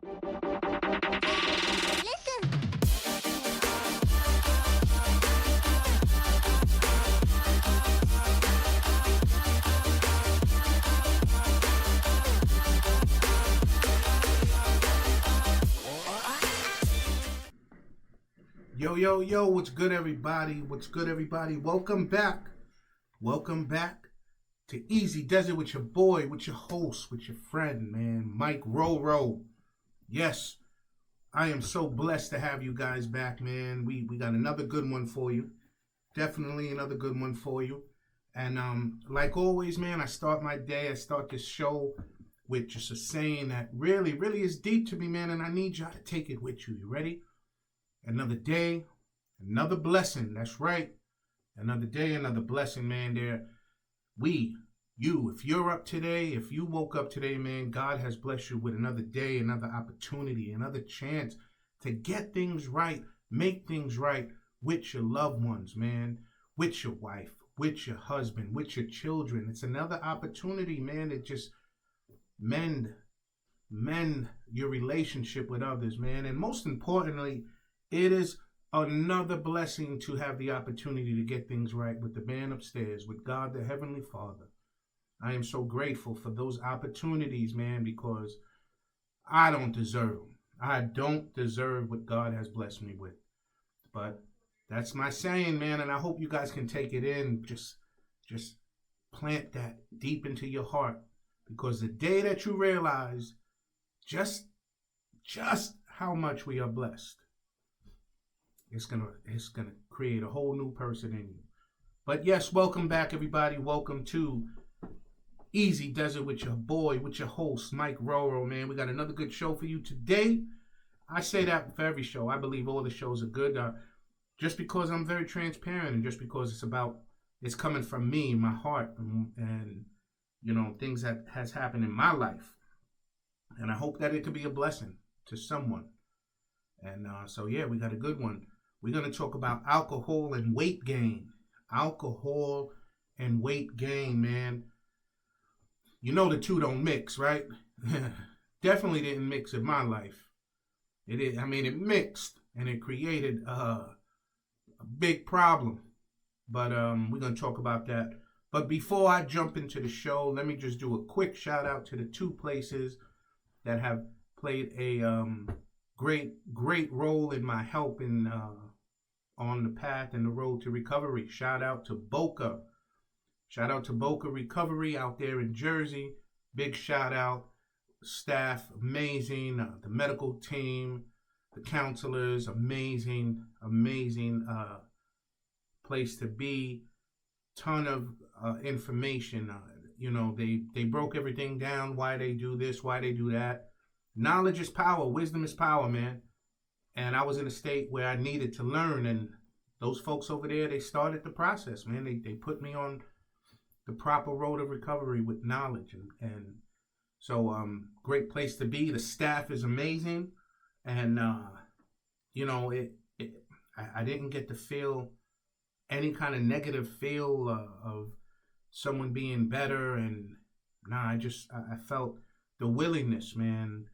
Yo, yo, yo, what's good, everybody? What's good, everybody? Welcome back. Welcome back to Easy Desert with your boy, with your host, with your friend, man, Mike Roro. Yes, I am so blessed to have you guys back, man. We got another good one for you. Definitely another good one for you. And like always, man, I start this show with just a saying that really, really is deep to me, man, and I need y'all to take it with you. You ready? Another day, another blessing. That's right. Another day, another blessing, man. If you're up today, if you woke up today, man, God has blessed you with another day, another opportunity, another chance to get things right, make things right with your loved ones, man, with your wife, with your husband, with your children. It's another opportunity, man, to just mend your relationship with others, man. And most importantly, it is another blessing to have the opportunity to get things right with the man upstairs, with God, the Heavenly Father. I am so grateful for those opportunities, man, because I don't deserve them. I don't deserve what God has blessed me with. But that's my saying, man, and I hope you guys can take it in. Just plant that deep into your heart, because the day that you realize just how much we are blessed, it's gonna create a whole new person in you. But yes, welcome back, everybody. Welcome to Easy Desert with your boy, with your host, Mike Roro, man. We got another good show for you today. I say that for every show. I believe all the shows are good. Just because I'm very transparent, and just because it's coming from me, my heart, and things that has happened in my life. And I hope that it could be a blessing to someone. And so yeah, we got a good one. We're going to talk about alcohol and weight gain. Alcohol and weight gain, man. You know the two don't mix, right? Definitely didn't mix in my life. It mixed, and it created a big problem. But we're going to talk about that. But before I jump into the show, let me just do a quick shout out to the two places that have played a great role in my help in on the path and the road to recovery. Shout out to Boca. Shout out to Boca Recovery out there in Jersey. Big shout out. Staff, amazing. The medical team, the counselors, amazing place to be. Ton of information. They broke everything down, why they do this, why they do that. Knowledge is power. Wisdom is power, man. And I was in a state where I needed to learn. And those folks over there, they started the process, man. They put me on the proper road of recovery with knowledge. And so great place to be. The staff is amazing. And, I didn't get to feel any kind of negative feel of someone being better. And I felt the willingness, man,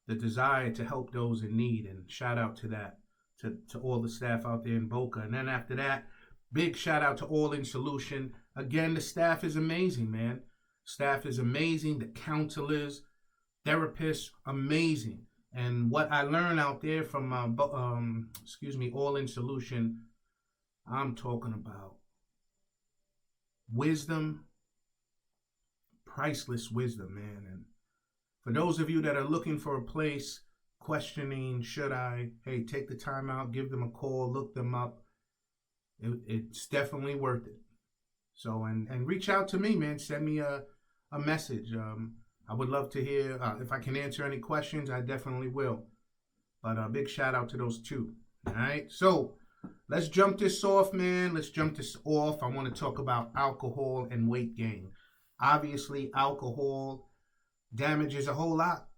the desire to help those in need. And shout out to that, to all the staff out there in Boca. And then after that, big shout out to All in Solution. Again, the staff is amazing, man. Staff is amazing. The counselors, therapists, amazing. And what I learned out there from All in Solution, I'm talking about wisdom, priceless wisdom, man. And for those of you that are looking for a place, questioning, should I, hey, take the time out, give them a call, look them up. It's definitely worth it. So, and reach out to me, man. Send me a message. I would love to hear, if I can answer any questions, I definitely will. But a big shout out to those two. All right. So let's jump this off, man. I want to talk about alcohol and weight gain. Obviously, alcohol damages a whole lot.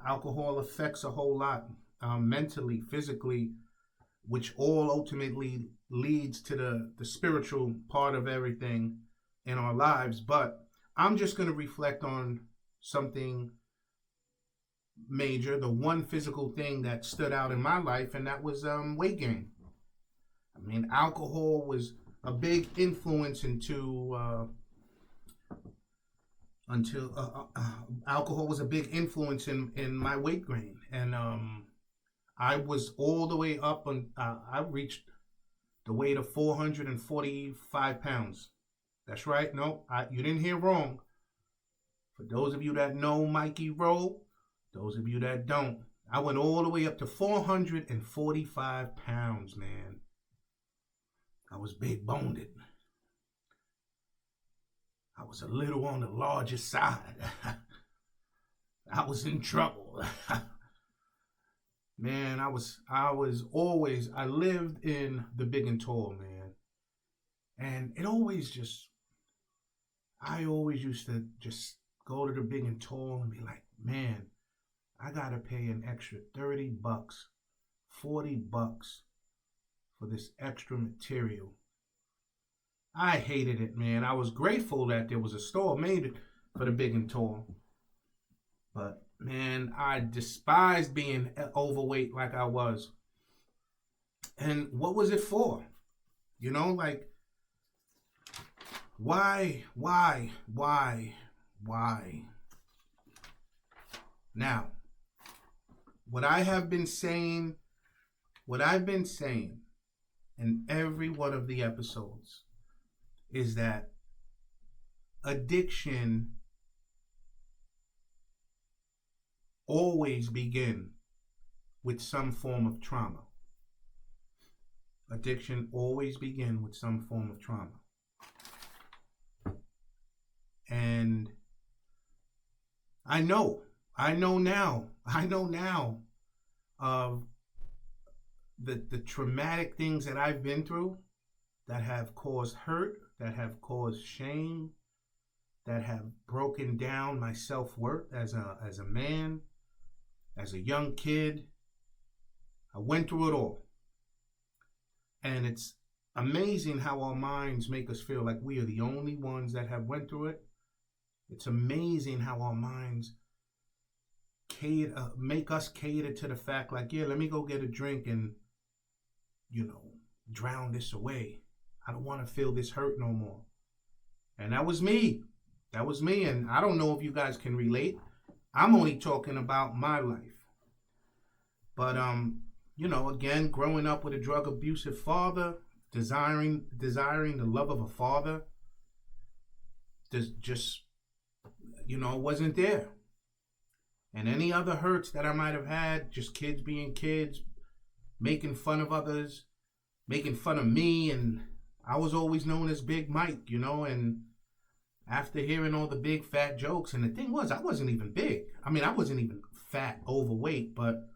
Alcohol affects a whole lot, mentally, physically, which all ultimately leads to the spiritual part of everything in our lives. But I'm just going to reflect on something major, the one physical thing that stood out in my life, and that was weight gain. I mean, alcohol was a big influence until alcohol was a big influence in my weight gain, and I was all the way up, and I reached the weight of 445 pounds. That's right. No, you didn't hear wrong. For those of you that know Mikey Rowe, those of you that don't, I went all the way up to 445 pounds, man. I was big boned. I was a little on the larger side. I was in trouble. Man, I lived in the big and tall, man. And I always used to just go to the big and tall and be like, man, I gotta pay an extra $30, $40 for this extra material. I hated it, man. I was grateful that there was a store made for the big and tall. But, man, I despised being overweight like I was. And what was it for? You know, like, why? Now, what I've been saying in every one of the episodes is that addiction always begins with some form of trauma. Addiction always begins with some form of trauma. And I know now of the traumatic things that I've been through that have caused hurt, that have caused shame, that have broken down my self-worth as a man, as a young kid. I went through it all. And it's amazing how our minds make us feel like we are the only ones that have went through it. It's amazing how our minds make us cater to the fact like, yeah, let me go get a drink and, drown this away. I don't want to feel this hurt no more. And that was me. And I don't know if you guys can relate. I'm only talking about my life. But, again, growing up with a drug abusive father, desiring the love of a father, just wasn't there. And any other hurts that I might have had, just kids being kids, making fun of others, making fun of me, and I was always known as Big Mike, and after hearing all the big fat jokes, and the thing was, I wasn't even big. I mean, I wasn't even fat, overweight, but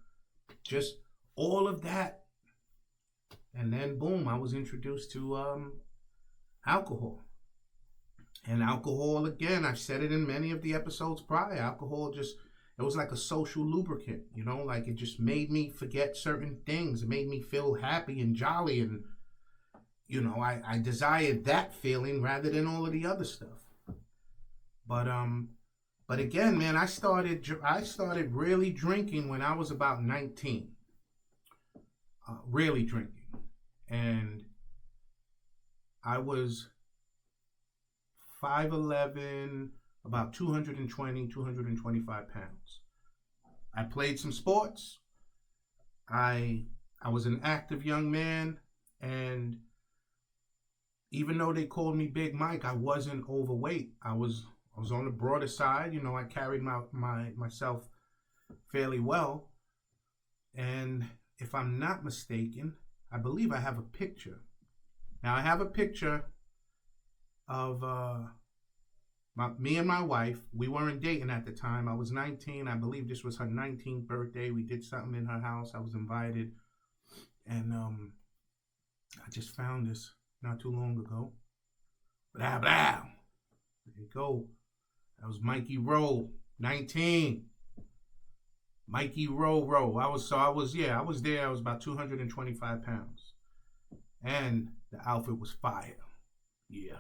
just all of that. And then, boom, I was introduced to alcohol. And alcohol, again, I've said it in many of the episodes prior, alcohol it was like a social lubricant, like it just made me forget certain things. It made me feel happy and jolly. And, I desired that feeling rather than all of the other stuff. But again, man, I started really drinking when I was about 19. Really drinking. And I was 5'11", about 220, 225 pounds. I played some sports. I was an active young man, and even though they called me Big Mike, I wasn't overweight. I was on the broader side. I carried myself fairly well. And if I'm not mistaken, I believe I have a picture. Now, I have a picture of me and my wife. We weren't dating at the time. I was 19. I believe this was her 19th birthday. We did something in her house. I was invited. And I just found this not too long ago. Blah, blah. There you go. That was Mikey Rowe, 19. Mikey Roro. I was there. I was about 225 pounds. And the outfit was fire. Yeah.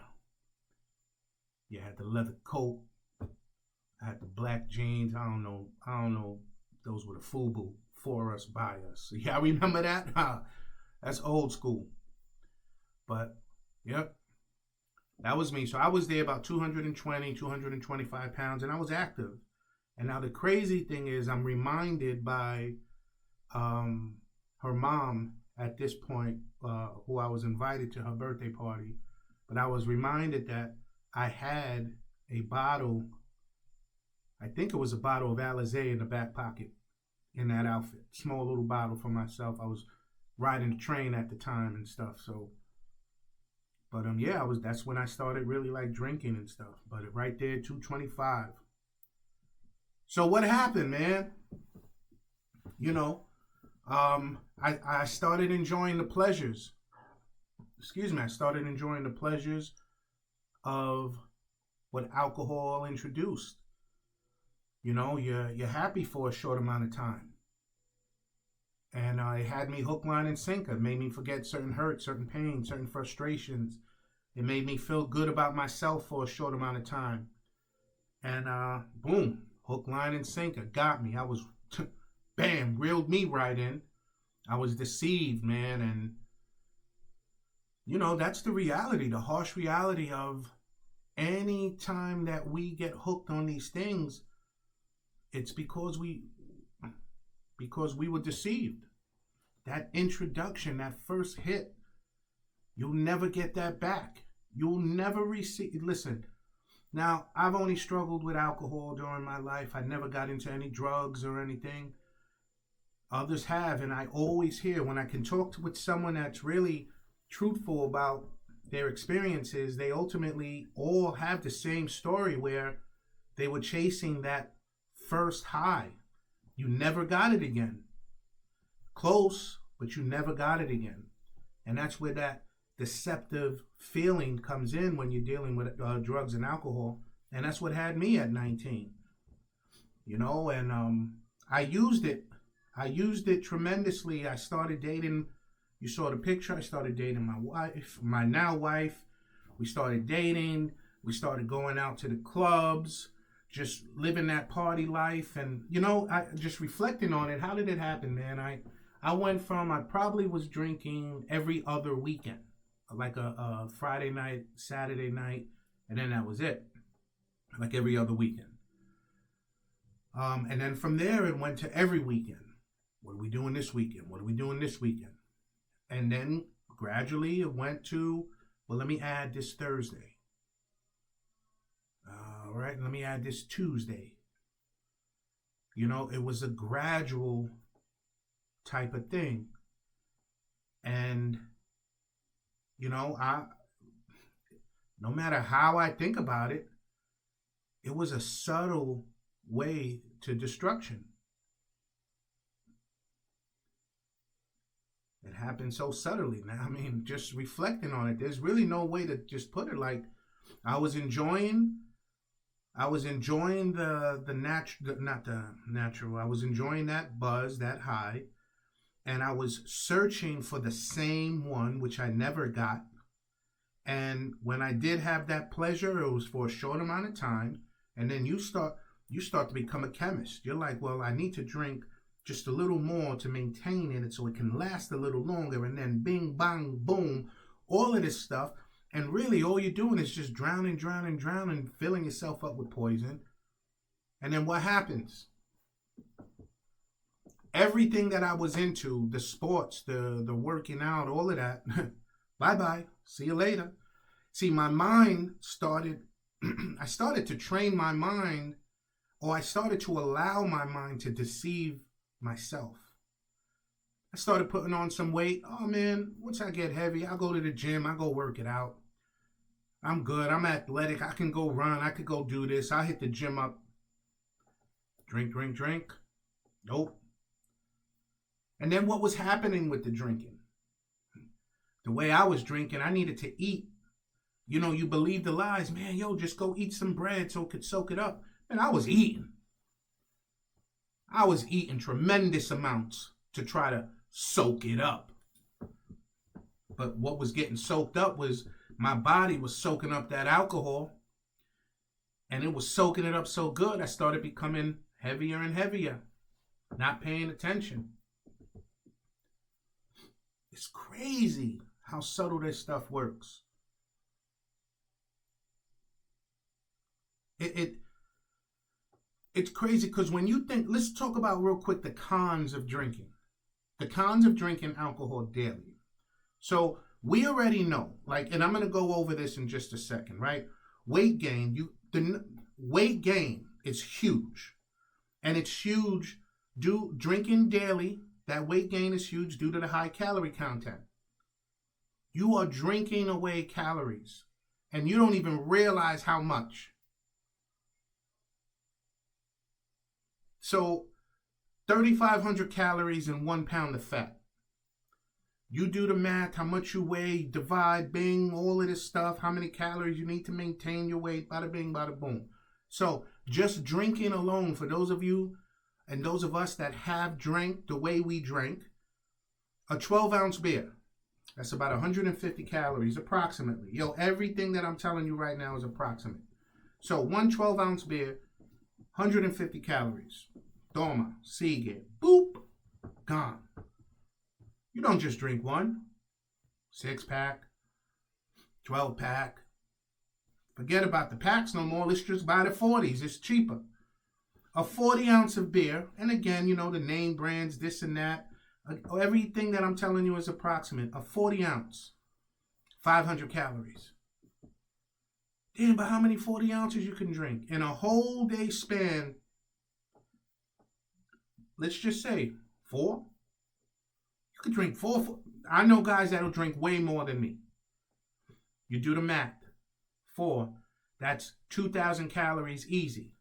I had the leather coat. I had the black jeans. I don't know Those were the FUBU, for us, by us. Yeah, I remember that? That's old school. But, yep, that was me. So I was there about 220, 225 pounds, and I was active. And now the crazy thing is I'm reminded by her mom at this point, who I was invited to her birthday party. But I was reminded that I had a bottle, I think it was a bottle of Alizé in the back pocket in that outfit. Small little bottle for myself. I was riding the train at the time and stuff. So, but yeah, that's when I started really like drinking and stuff. But right there, 225. So what happened, man? You know, I started enjoying the pleasures. I started enjoying the pleasures of what alcohol introduced. You know, you're happy for a short amount of time. And it had me hook, line, and sinker. It made me forget certain hurts, certain pains, certain frustrations. It made me feel good about myself for a short amount of time. And boom, hook, line, and sinker. Got me. I was, bam, reeled me right in. I was deceived, man. And, you know, that's the reality, the harsh reality of any time that we get hooked on these things, it's because we were deceived. That introduction, that first hit, you'll never get that back. You'll never receive. Listen, now I've only struggled with alcohol during my life. I never got into any drugs or anything. Others have, and I always hear when I can talk with someone that's really truthful about their experiences, they ultimately all have the same story where they were chasing that first high. You never got it again. Close, but you never got it again. And that's where that deceptive feeling comes in when you're dealing with drugs and alcohol. And that's what had me at 19. You know, and I used it. I used it tremendously. I started dating. You saw the picture. I started dating my wife, my now wife. We started dating. We started going out to the clubs, just living that party life. And, you know, I just reflecting on it. How did it happen, man? I went from, I probably was drinking every other weekend, like a Friday night, Saturday night, and then that was it, like every other weekend. And then from there, it went to every weekend. What are we doing this weekend? What are we doing this weekend? And then gradually it went to, well, let me add this Thursday. All right, let me add this Tuesday. You know, it was a gradual type of thing. And, you know, no matter how I think about it, it was a subtle way to destruction. It happened so subtly. Now, I mean, just reflecting on it, there's really no way to just put it. Like, I was enjoying the natural. I was enjoying that buzz, that high, and I was searching for the same one, which I never got. And when I did have that pleasure, it was for a short amount of time. And then you start to become a chemist. You're like, well, I need to drink just a little more to maintain it so it can last a little longer. And then bing, bang, boom, all of this stuff. And really all you're doing is just drowning, filling yourself up with poison. And then what happens? Everything that I was into, the sports, the working out, all of that, bye-bye, see you later. See, my mind started, I started to train my mind, or I started to allow my mind to deceive myself. I started putting on some weight. Oh man, once I get heavy, I'll go to the gym, I'll go work it out. I'm good, I'm athletic, I can go run, I could go do this, I'll hit the gym up. Drink. Nope. And then what was happening with the drinking? The way I was drinking, I needed to eat. You know, you believe the lies. Man, yo, just go eat some bread so it could soak it up. And I was eating. I was eating tremendous amounts to try to soak it up. But what was getting soaked up was my body was soaking up that alcohol. And it was soaking it up so good, I started becoming heavier and heavier. not paying attention. It's crazy how subtle this stuff works. It's crazy because when you think, let's talk about real quick the cons of drinking. The cons of drinking alcohol daily. So we already know, like, and I'm going to go over this in just a second, right? Weight gain, the weight gain is huge. And it's huge drinking daily. That weight gain is huge due to the high calorie content. You are drinking away calories and you don't even realize how much. So 3,500 calories and 1 pound of fat. You do the math, how much you weigh, divide, bing, all of this stuff, how many calories you need to maintain your weight, bada bing, bada boom. So just drinking alone, for those of you and those of us that have drank the way we drank, a 12-ounce beer, that's about 150 calories approximately. Yo, everything that I'm telling you right now is approximate. So one 12-ounce beer, 150 calories. Toma, sigue, boop, gone. You don't just drink one. 6-pack, 12-pack. Forget about the packs no more. Let's just buy the 40s. It's cheaper. A 40-ounce of beer, and again, you know, the name brands, this and that. Everything that I'm telling you is approximate. A 40-ounce, 500 calories. Damn, but how many 40 ounces you can drink? In a whole day span, let's just say 4. You could drink 4. I know guys that'll drink way more than me. You do the math. 4, that's 2,000 calories easy.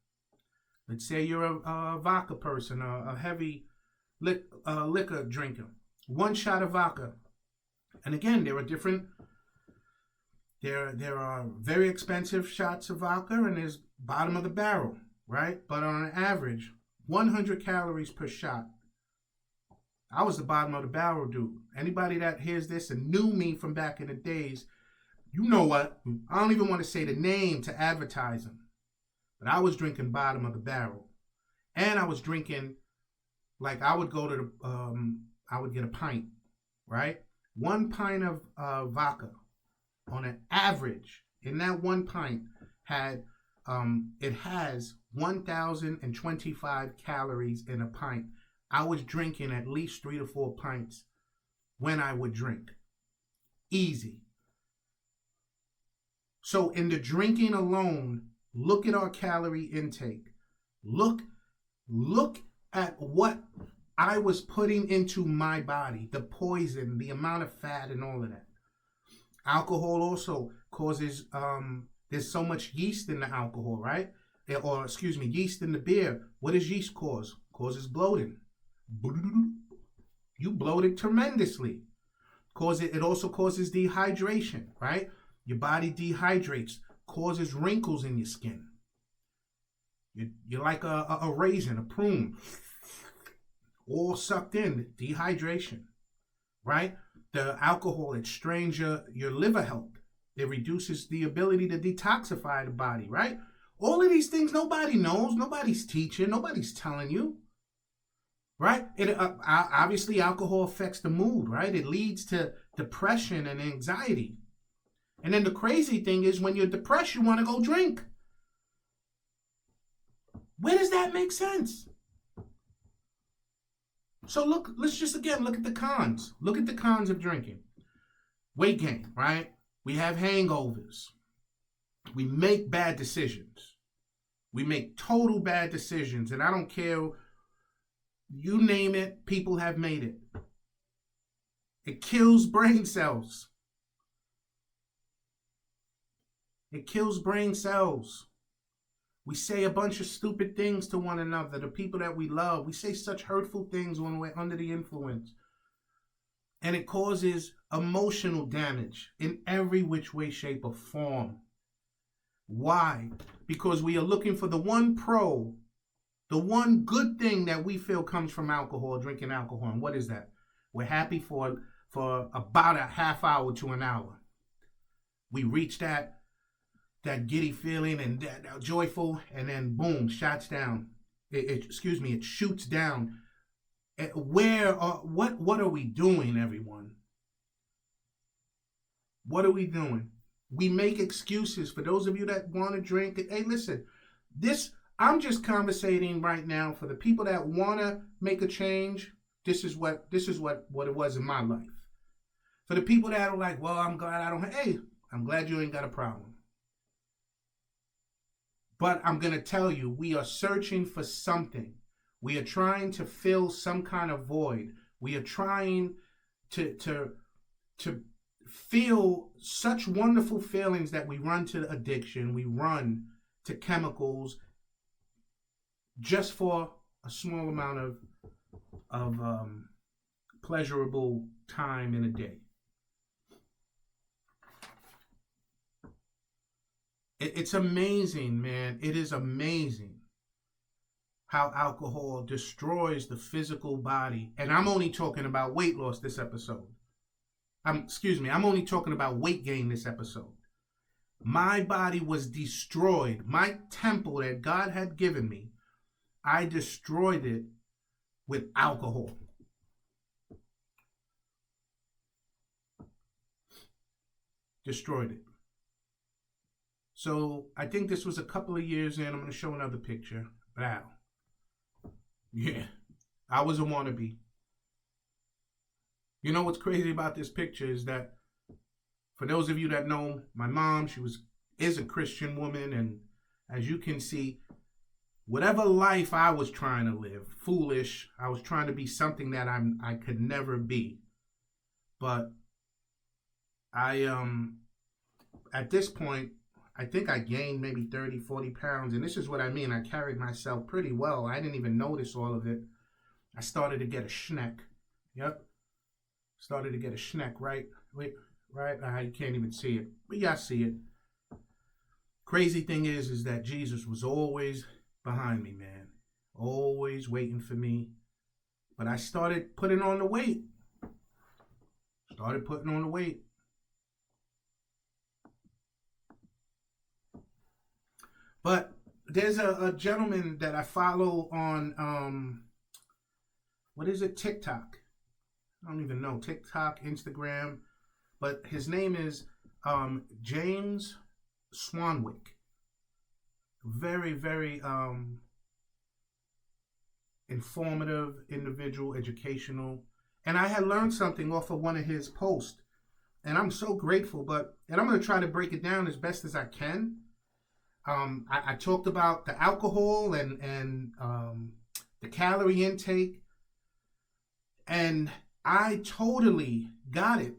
Let's say you're a vodka person, a heavy liquor drinker. 1 shot of vodka. And again, there are different... There are very expensive shots of vodka and there's bottom of the barrel, right? But on an average, 100 calories per shot. I was the bottom of the barrel dude. Anybody that hears this and knew me from back in the days, you know what? I don't even want to say the name to advertise them. But I was drinking bottom of the barrel. And I was drinking, like I would go to I would get a pint, right? 1 pint of vodka. On an average, in that 1 pint it has 1,025 calories in a pint. I was drinking at least 3 to 4 pints when I would drink. Easy. So in the drinking alone, look at our calorie intake. Look at what I was putting into my body, the poison, the amount of fat and all of that. Alcohol also causes, there's so much yeast in the alcohol, right? Or, excuse me, yeast in the beer. What does yeast cause? Causes bloating. You bloated tremendously. It also causes dehydration, right? Your body dehydrates, causes wrinkles in your skin. You're like a raisin, a prune, all sucked in, dehydration, right? The alcohol, it strains your liver health. It reduces the ability to detoxify the body, right? All of these things nobody knows, nobody's teaching, nobody's telling you, right? Obviously, alcohol affects the mood, right? It leads to depression and anxiety. And then the crazy thing is when you're depressed, you want to go drink. Where does that make sense? So let's just again look at the cons. Look at the cons of drinking. Weight gain, right? We have hangovers. We make bad decisions. We make total bad decisions. And I don't care, you name it, people have made it. It kills brain cells. It kills brain cells. We say a bunch of stupid things to one another, the people that we love. We say such hurtful things when we're under the influence. And it causes emotional damage in every which way, shape, or form. Why? Because we are looking for the one good thing that we feel comes from alcohol, drinking alcohol. And what is that? We're happy for about a half hour to an hour. We reach that giddy feeling and that joyful, and then boom, shots down. It shoots down What are we doing, everyone? What are we doing? We make excuses for those of you that want to drink. Hey, listen, I'm just conversating right now for the people that want to make a change. This is what it was in my life. For the people that are like, well, I'm glad I don't. Hey, I'm glad you ain't got a problem. But I'm gonna tell you, we are searching for something. We are trying to fill some kind of void. We are trying to feel such wonderful feelings that we run to addiction, we run to chemicals just for a small amount of pleasurable time in a day. It's amazing, man. It is amazing how alcohol destroys the physical body. And I'm only talking about weight loss this episode. I'm only talking about weight gain this episode. My body was destroyed. My temple that God had given me, I destroyed it with alcohol. Destroyed it. So I think this was a couple of years in. I'm going to show another picture. Wow. Yeah, I was a wannabe. You know what's crazy about this picture is that for those of you that know my mom, is a Christian woman, and as you can see, whatever life I was trying to live, foolish, I was trying to be something that I could never be. But I at this point, I think I gained maybe 30, 40 pounds. And this is what I mean. I carried myself pretty well. I didn't even notice all of it. I started to get a schneck. Yep. Started to get a schneck, right? Right? You can't even see it. But yeah, I see it. Crazy thing is that Jesus was always behind me, man. Always waiting for me. But I started putting on the weight. But there's a gentleman that I follow on, what is it, TikTok. I don't even know, TikTok, Instagram. But his name is James Swanwick. Very, very informative individual, educational. And I had learned something off of one of his posts. And I'm so grateful. And I'm going to try to break it down as best as I can. I talked about the alcohol and the calorie intake, and I totally got it.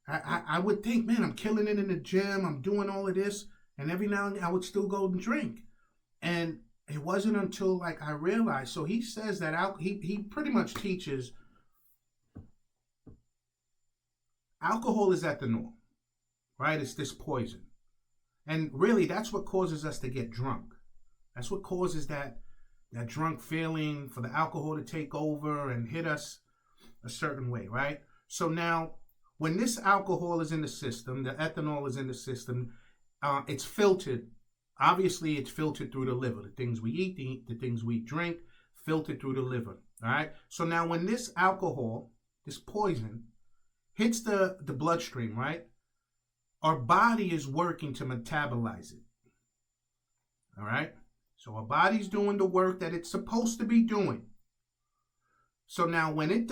I would think, man, I'm killing it in the gym, I'm doing all of this, and every now and then I would still go and drink. And it wasn't until like I realized, so he says that he pretty much teaches alcohol is ethanol, right? It's this poison. And really, that's what causes us to get drunk. That's what causes that drunk feeling, for the alcohol to take over and hit us a certain way, right? So now, when this alcohol is in the system, the ethanol is in the system, it's filtered. Obviously, it's filtered through the liver. The things we eat, the things we drink, filtered through the liver, all right? So now when this alcohol, this poison, hits the bloodstream, right? Our body is working to metabolize it. All right? So our body's doing the work that it's supposed to be doing. So now when it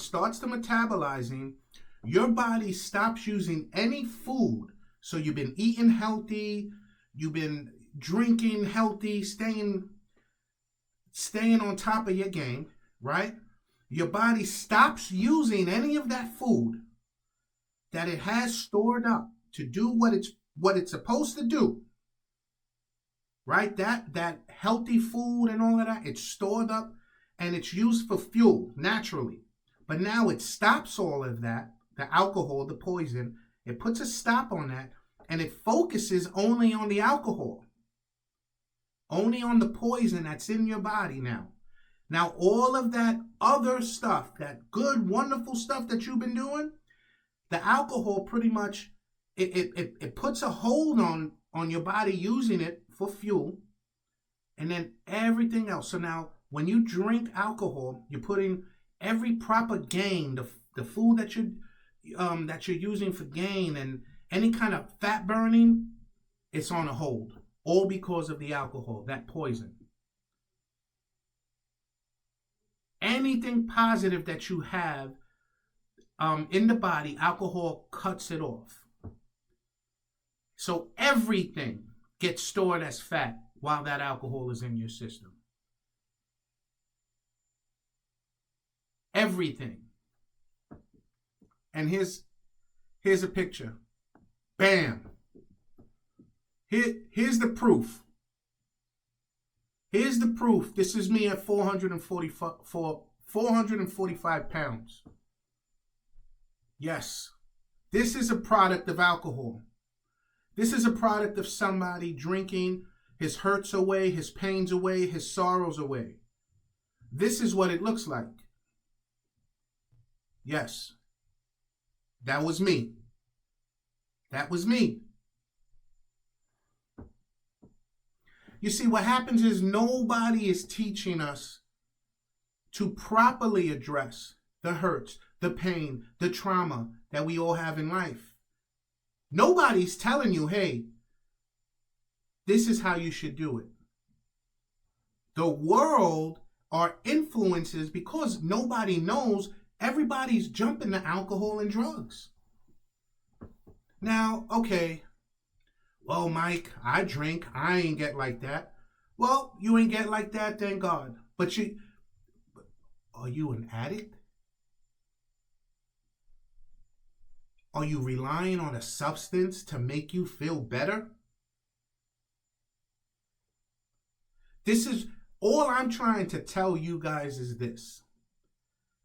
starts to metabolizing, your body stops using any food. So you've been eating healthy, you've been drinking healthy, staying on top of your game, right? Your body stops using any of that food that it has stored up to do what it's supposed to do, right? That healthy food and all of that, it's stored up and it's used for fuel naturally. But now it stops all of that, the alcohol, the poison, it puts a stop on that, and it focuses only on the alcohol, only on the poison that's in your body now. Now all of that other stuff, that good, wonderful stuff that you've been doing, the alcohol pretty much, it puts a hold on your body using it for fuel, and then everything else. So now when you drink alcohol, you're putting every proper gain, the food that you're using for gain and any kind of fat burning, it's on a hold. All because of the alcohol, that poison. Anything positive that you have in the body, alcohol cuts it off. So everything gets stored as fat while that alcohol is in your system. Everything. And here's a picture. Bam. Here's the proof. Here's the proof. This is me at 445 pounds. Yes. This is a product of alcohol. This is a product of somebody drinking his hurts away, his pains away, his sorrows away. This is what it looks like. Yes. That was me. That was me. You see, what happens is nobody is teaching us to properly address the hurts, the pain, the trauma that we all have in life. Nobody's telling you, hey, this is how you should do it. The world, our influences, because nobody knows, everybody's jumping to alcohol and drugs. Now, okay, well, Mike, I drink. I ain't get like that. Well, you ain't get like that, thank God. But are you an addict? Are you relying on a substance to make you feel better? This is all I'm trying to tell you guys is this.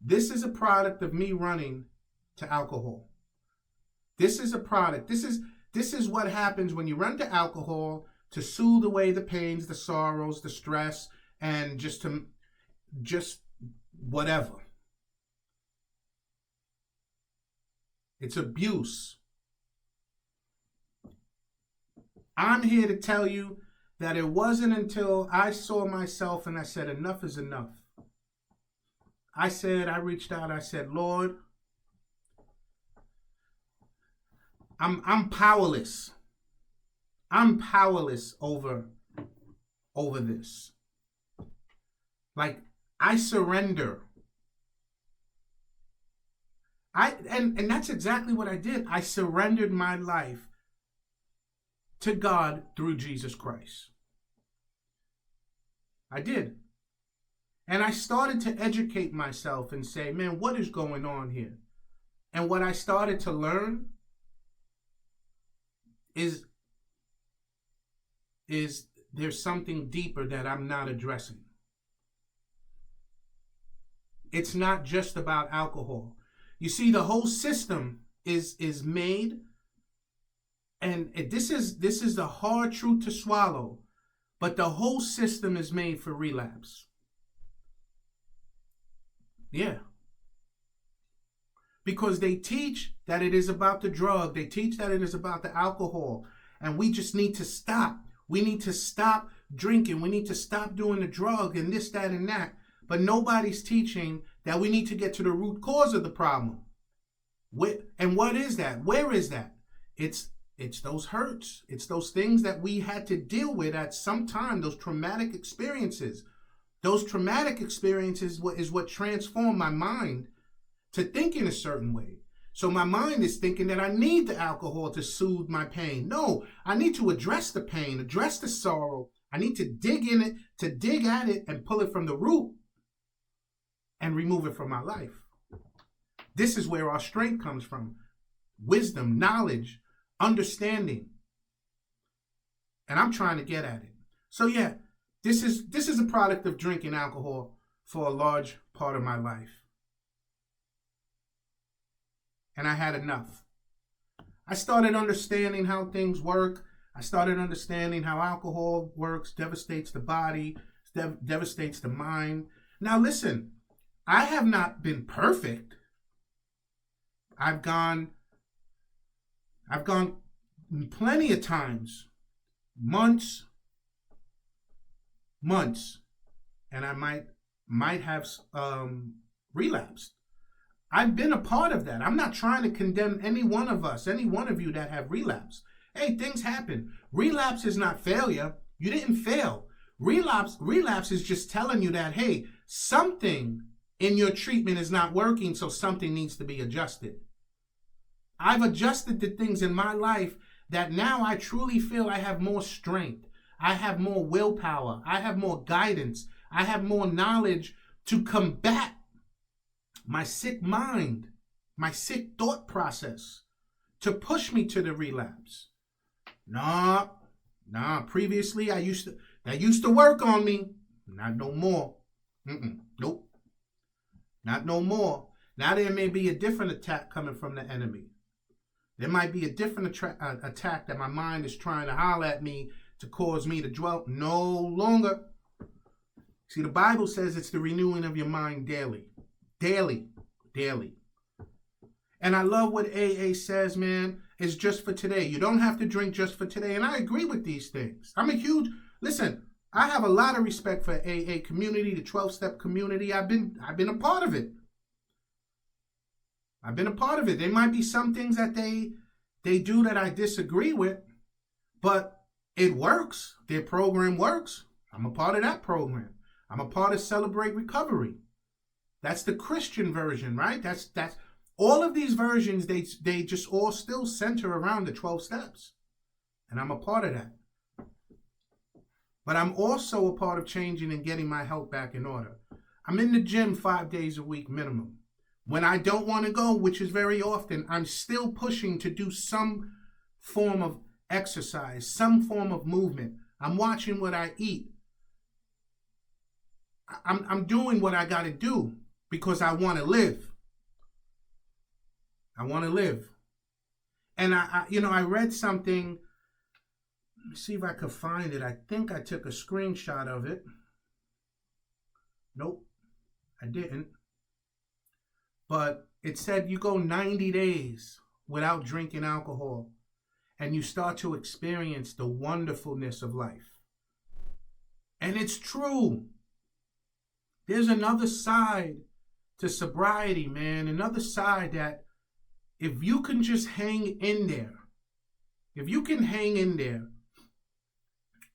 This is a product of me running to alcohol. This is a product. This is what happens when you run to alcohol to soothe away the pains, the sorrows, the stress, and just whatever. It's abuse. I'm here to tell you that it wasn't until I saw myself and I said, enough is enough. I reached out, I said, Lord, I'm powerless. I'm powerless over this. Like, I surrender. And that's exactly what I did. I surrendered my life to God through Jesus Christ. I did. And I started to educate myself and say, man, what is going on here? And what I started to learn is there's something deeper that I'm not addressing. It's not just about alcohol. You see, the whole system is made, and this is the hard truth to swallow, but the whole system is made for relapse. Yeah. Because they teach that it is about the drug. They teach that it is about the alcohol. And we just need to stop. We need to stop drinking. We need to stop doing the drug and this, that, and that. But nobody's teaching that we need to get to the root cause of the problem. And what is that? Where is that? It's those hurts. It's those things that we had to deal with at some time, those traumatic experiences. Those traumatic experiences is what transformed my mind to think in a certain way. So my mind is thinking that I need the alcohol to soothe my pain. No, I need to address the pain, address the sorrow. I need to dig in it, to dig at it and pull it from the root and remove it from my life. This is where our strength comes from. Wisdom, knowledge, understanding. And I'm trying to get at it. So yeah, this is a product of drinking alcohol for a large part of my life. And I had enough. I started understanding how things work. I started understanding how alcohol works, devastates the body, devastates the mind. Now listen, I have not been perfect. I've gone plenty of times, months, and I might have relapsed. I've been a part of that. I'm not trying to condemn any one of us, any one of you that have relapsed. Hey, things happen. Relapse is not failure. You didn't fail. Relapse is just telling you that, hey, something in your treatment is not working, so something needs to be adjusted. I've adjusted the things in my life that now I truly feel I have more strength. I have more willpower. I have more guidance. I have more knowledge to combat my sick mind, my sick thought process, to push me to the relapse. Nah, previously that used to work on me. Not no more. Nope. Not no more. Now there may be a different attack coming from the enemy. There might be a different attack that my mind is trying to holler at me to cause me to dwell. No longer. See, the Bible says it's the renewing of your mind daily. Daily. And I love what AA says, man. It's just for today. You don't have to drink just for today. And I agree with these things. Listen, I have a lot of respect for AA community, the 12-step community. I've been a part of it. There might be some things that they do that I disagree with, but it works. Their program works. I'm a part of that program. I'm a part of Celebrate Recovery. That's the Christian version, right? That's all of these versions, they just all still center around the 12 steps. And I'm a part of that. But I'm also a part of changing and getting my health back in order. I'm in the gym 5 days a week minimum. When I don't want to go, which is very often, I'm still pushing to do some form of exercise, some form of movement. I'm watching what I eat. I'm doing what I got to do because I want to live. And I read something. Let me see if I could find it. I think I took a screenshot of it. Nope, I didn't. But it said you go 90 days without drinking alcohol and you start to experience the wonderfulness of life. And it's true. There's another side to sobriety, man. Another side that if you can just hang in there,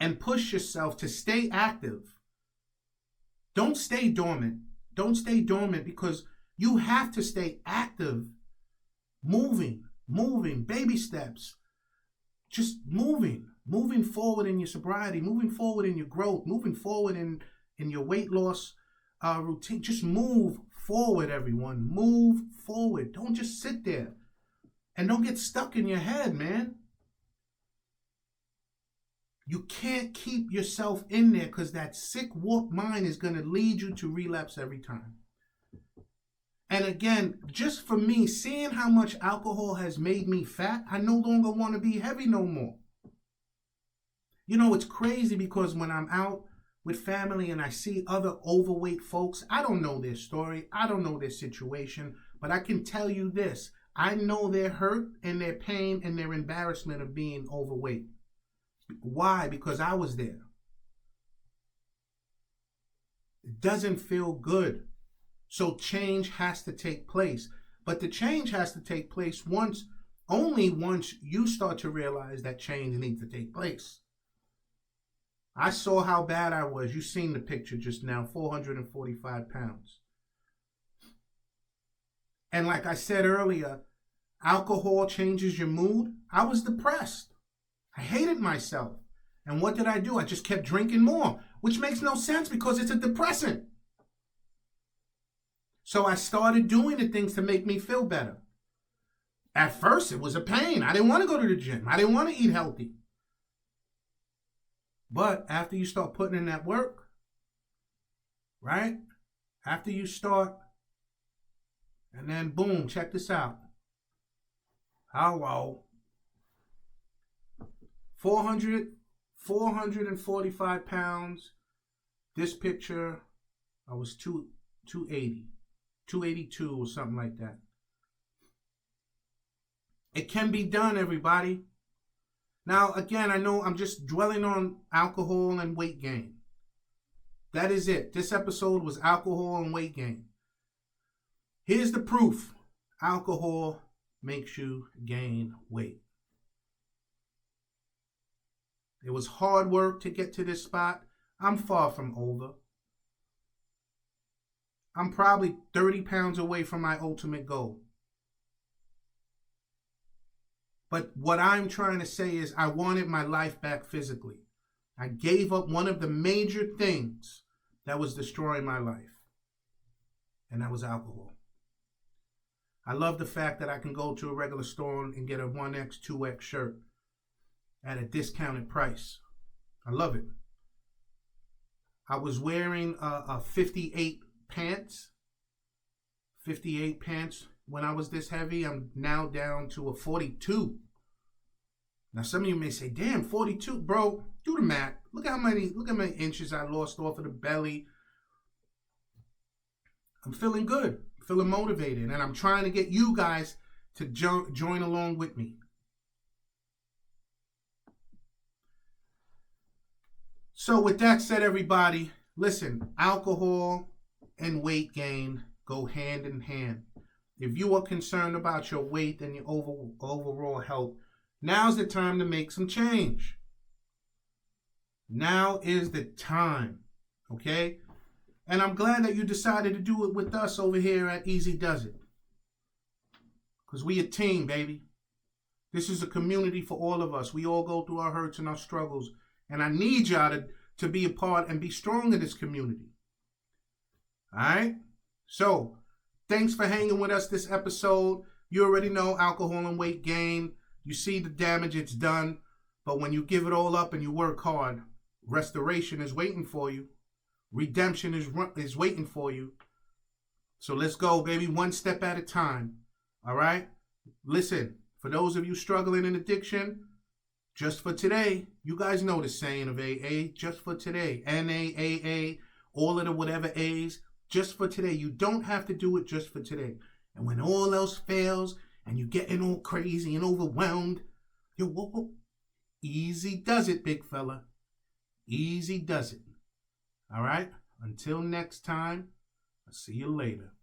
and push yourself to stay active, don't stay dormant. Don't stay dormant because you have to stay active, moving, baby steps, just moving forward in your sobriety, moving forward in your growth, moving forward in your weight loss routine. Just move forward, everyone. Move forward. Don't just sit there and don't get stuck in your head, man. You can't keep yourself in there because that sick, warped mind is going to lead you to relapse every time. And again, just for me, seeing how much alcohol has made me fat, I no longer want to be heavy no more. You know, it's crazy because when I'm out with family and I see other overweight folks, I don't know their story, I don't know their situation, but I can tell you this. I know their hurt and their pain and their embarrassment of being overweight. Why? Because I was there. It doesn't feel good. So change has to take place. But the change has to take place only once you start to realize that change needs to take place. I saw how bad I was. You seen the picture just now, 445 pounds. And like I said earlier, alcohol changes your mood. I was depressed. I hated myself. And what did I do? I just kept drinking more, which makes no sense because it's a depressant. So I started doing the things to make me feel better. At first, it was a pain. I didn't want to go to the gym. I didn't want to eat healthy. But after you start putting in that work, right? After you start, and then boom, check this out. Hello. 445 pounds. This picture, I was 280. 282 or something like that. It can be done, everybody. Now, again, I know I'm just dwelling on alcohol and weight gain. That is it. This episode was alcohol and weight gain. Here's the proof. Alcohol makes you gain weight. It was hard work to get to this spot. I'm far from over. I'm probably 30 pounds away from my ultimate goal. But what I'm trying to say is I wanted my life back physically. I gave up one of the major things that was destroying my life, and that was alcohol. I love the fact that I can go to a regular store and get a 1X, 2X shirt at a discounted price. I love it. I was wearing a 58 pants. 58 pants when I was this heavy. I'm now down to a 42. Now some of you may say, damn, 42, bro, do the math. Look how many inches I lost off of the belly. I'm feeling good, feeling motivated, and I'm trying to get you guys to join along with me. So with that said, everybody, listen, alcohol and weight gain go hand in hand. If you are concerned about your weight and your overall health, now's the time to make some change. Now is the time, okay? And I'm glad that you decided to do it with us over here at Easy Does It. Because we a team, baby. This is a community for all of us. We all go through our hurts and our struggles. And I need y'all to be a part and be strong in this community. All right? So, thanks for hanging with us this episode. You already know alcohol and weight gain. You see the damage it's done. But when you give it all up and you work hard, restoration is waiting for you. Redemption is waiting for you. So let's go, baby, one step at a time. All right? Listen, for those of you struggling in addiction, just for today, you guys know the saying of AA, just for today. NAAA, all of the whatever A's, just for today. You don't have to do it just for today. And when all else fails and you're getting all crazy and overwhelmed, whoa. Easy does it, big fella. Easy does it. All right? Until next time, I'll see you later.